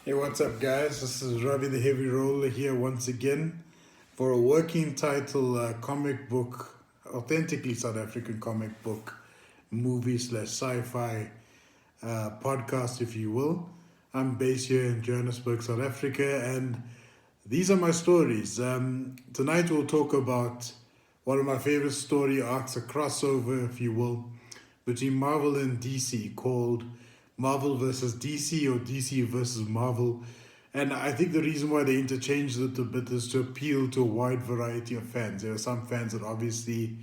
Hey, what's up, guys? This is Ravi the Heavy Roller here once again for a working title comic book, authentically South African comic book, movie slash sci fi podcast, if you will. I'm based here in Johannesburg, South Africa, and these are my stories. Tonight we'll talk about one of my favorite story arcs, a crossover, if you will, between Marvel and DC called Marvel versus DC or DC versus Marvel. And I think the reason why they interchanged it a bit is to appeal to a wide variety of fans. There are some fans that obviously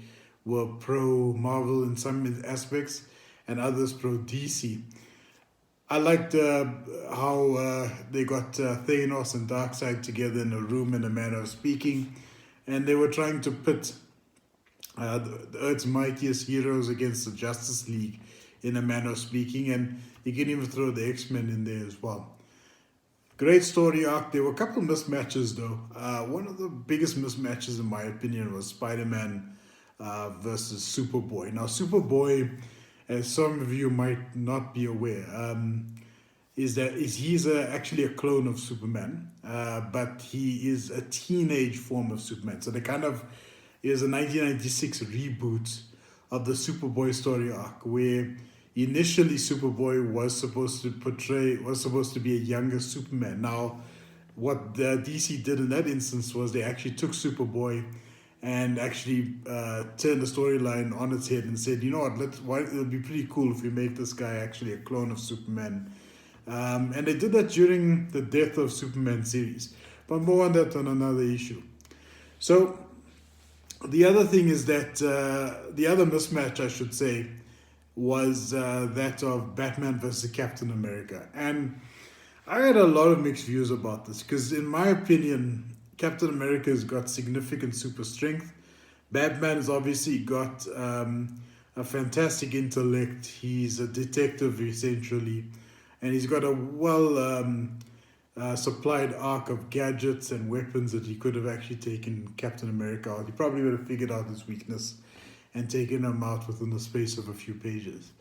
were pro Marvel in some aspects, and others pro DC. I liked how they got Thanos and Darkseid together in a room, in a manner of speaking, and they were trying to pit the Earth's mightiest heroes against the Justice League, in a manner of speaking, and you can even throw the X-Men in there as well. Great story arc. There were a couple of mismatches though. One of the biggest mismatches, in my opinion, was Spider-Man versus Superboy. Now, Superboy, as some of you might not be aware, he's actually a clone of Superman, but he is a teenage form of Superman. So they kind of is a 1996 reboot of the Superboy story arc, where initially Superboy was supposed to be a younger Superman. Now, what the DC did in that instance was they actually took Superboy and actually turned the storyline on its head and said, you know what, it would be pretty cool if we make this guy actually a clone of Superman. And they did that during the Death of Superman series. But more on that on another issue. So the other thing is that the other mismatch, I should say, was that of Batman versus Captain America. And I had a lot of mixed views about this because, in my opinion, Captain America has got significant super strength. Batman has obviously got a fantastic intellect. He's a detective, essentially, and he's got a supplied arc of gadgets and weapons that he could have actually taken Captain America out. He probably would have figured out his weakness and taken him out within the space of a few pages.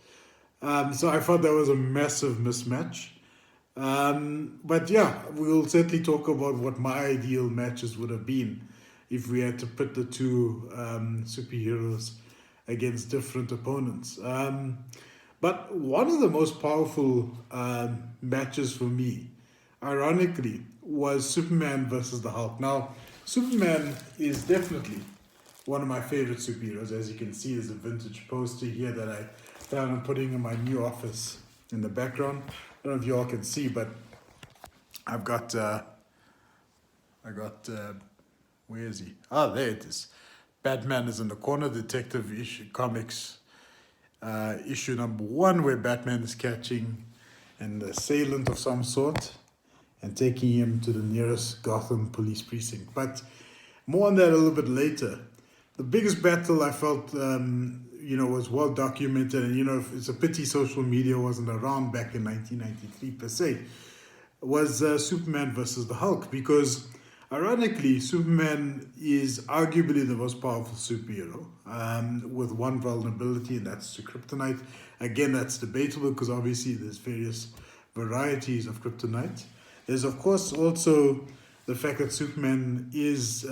So I thought that was a massive mismatch. But yeah, we'll certainly talk about what my ideal matches would have been if we had to put the two superheroes against different opponents. But one of the most powerful matches for me, ironically, was Superman versus the Hulk. Now, Superman is definitely one of my favorite superheroes. As you can see, there's a vintage poster here that I found and putting in my new office in the background. I don't know if you all can see, but I've got, where is he? Ah, there it is. Batman is in the corner, Detective Comics issue number 1, where Batman is catching an assailant of some sort and taking him to the nearest Gotham police precinct. But more on that a little bit later. The biggest battle I felt, was well documented, and it's a pity social media wasn't around back in 1993 per se, was Superman versus the Hulk, because ironically, Superman is arguably the most powerful superhero, with one vulnerability, and that's to kryptonite. Again, that's debatable because obviously there's various varieties of kryptonite. There's of course also the fact that Superman has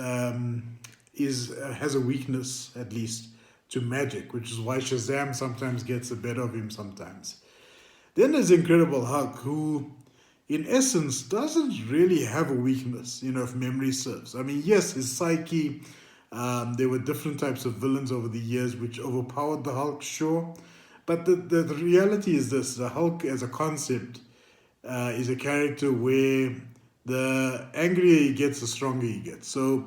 a weakness, at least, to magic, which is why Shazam sometimes gets the better of him sometimes. Then there's Incredible Hulk, who in essence doesn't really have a weakness, if memory serves. I mean, yes, his psyche, there were different types of villains over the years which overpowered the Hulk, sure. But the reality is this: the Hulk as a concept is a character where the angrier he gets, the stronger he gets. So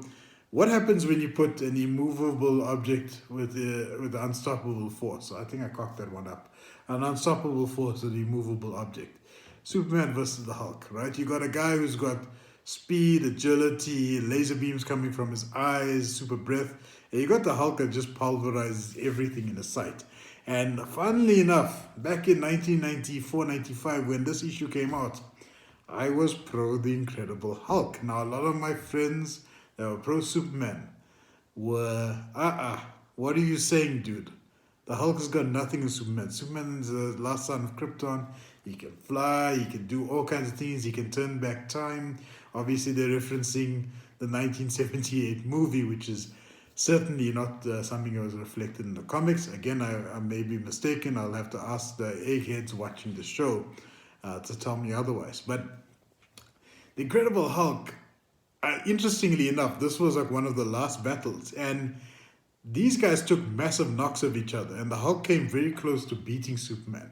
what happens when you put an immovable object with the unstoppable force? So I think I cocked that one up. An unstoppable force and immovable object. Superman versus the Hulk, right? You got a guy who's got speed, agility, laser beams coming from his eyes, super breath. And you got the Hulk that just pulverizes everything in his sight. And funnily enough, back in 1994-95, when this issue came out, I was pro the Incredible Hulk. Now, a lot of my friends that were pro Superman were, what are you saying, dude? The Hulk has got nothing in Superman. Superman is the last son of Krypton. he can fly, he can do all kinds of things, he can turn back time. Obviously, they're referencing the 1978 movie, which is certainly not something that was reflected in the comics. Again, I may be mistaken. I'll have to ask the eggheads watching the show to tell me otherwise. But the Incredible Hulk, interestingly enough, this was like one of the last battles, and these guys took massive knocks of each other, and the Hulk came very close to beating Superman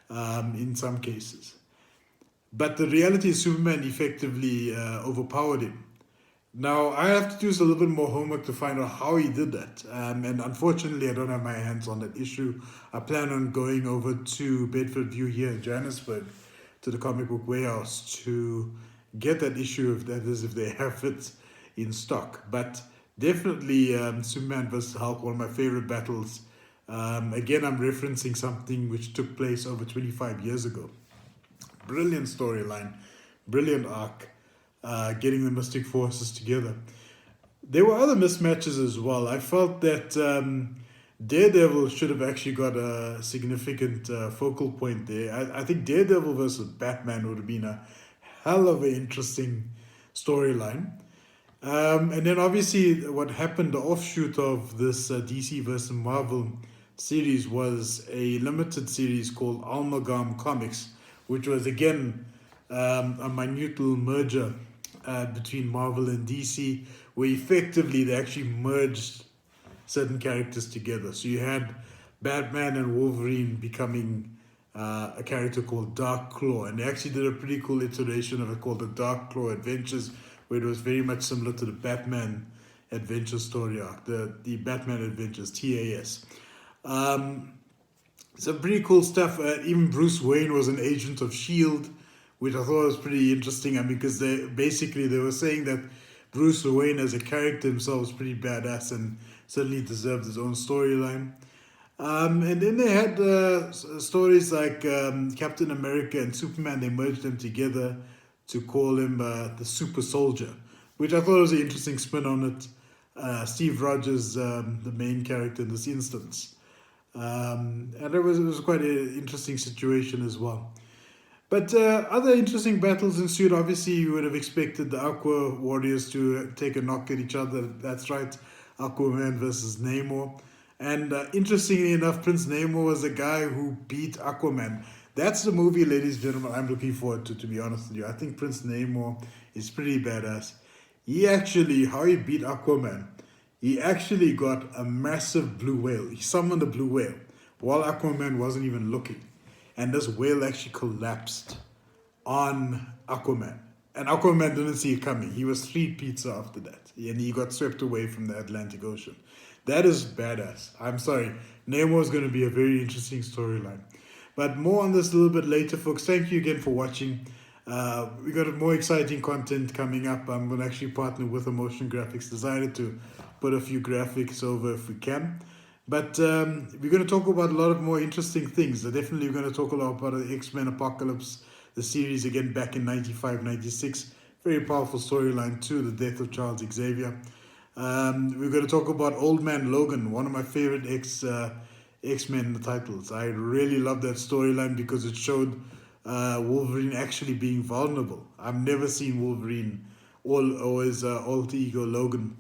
in some cases. But the reality is, Superman effectively overpowered him. Now, I have to do a little bit more homework to find out how he did that. And unfortunately, I don't have my hands on that issue. I plan on going over to Bedford View here in Johannesburg to the comic book warehouse to get that issue, if that is, if they have it in stock. But definitely Superman vs. Hulk, one of my favorite battles. Again, I'm referencing something which took place over 25 years ago. Brilliant storyline, brilliant arc, getting the Mystic Forces together. There were other mismatches as well. I felt that Daredevil should have actually got a significant focal point there. I think Daredevil versus Batman would have been a hell of an interesting storyline. And then obviously what happened, the offshoot of this DC versus Marvel series was a limited series called Amalgam Comics, which was again a minute little merger between Marvel and DC, where effectively they actually merged certain characters together. So you had Batman and Wolverine becoming a character called Dark Claw, and they actually did a pretty cool iteration of it called the Dark Claw Adventures, where it was very much similar to the Batman Adventure story arc, the Batman Adventures, TAS. Some pretty cool stuff. Even Bruce Wayne was an agent of S.H.I.E.L.D., which I thought was pretty interesting. I mean, because they were saying that Bruce Wayne as a character himself was pretty badass and certainly deserved his own storyline. And then they had stories like Captain America and Superman. They merged them together to call him the Super Soldier, which I thought was an interesting spin on it. Steve Rogers, the main character in this instance. And it was quite an interesting situation as well. But other interesting battles ensued. Obviously, you would have expected the Aqua Warriors to take a knock at each other. That's right, Aquaman versus Namor. And interestingly enough, Prince Namor was the guy who beat Aquaman. That's the movie, ladies and gentlemen, I'm looking forward to be honest with you. I think Prince Namor is pretty badass. How he beat Aquaman, he actually got a massive blue whale. He summoned a blue whale while Aquaman wasn't even looking. And this whale actually collapsed on Aquaman. And Aquaman didn't see it coming. He was 3 pizza after that. And he got swept away from the Atlantic Ocean. That is badass. I'm sorry. Namor is going to be a very interesting storyline. But more on this a little bit later, folks. Thank you again for watching. We got more exciting content coming up. I'm going to actually partner with a motion graphics designer to put a few graphics over if we can. But we're going to talk about a lot of more interesting things. Definitely we're going to talk a lot about the X-Men Apocalypse, the series again back in 95, 96. Very powerful storyline too, the death of Charles Xavier. We're going to talk about Old Man Logan, one of my favorite X-Men titles. I really love that storyline because it showed Wolverine actually being vulnerable. I've never seen Wolverine or his alter ego Logan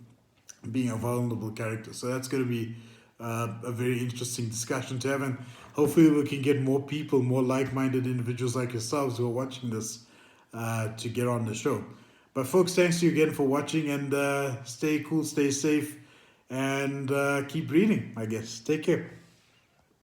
being a vulnerable character. So that's going to be a very interesting discussion to have, and hopefully we can get more people, more like-minded individuals like yourselves who are watching this to get on the show. But folks, thanks to you again for watching, and stay cool, stay safe, and keep reading, I guess. Take care.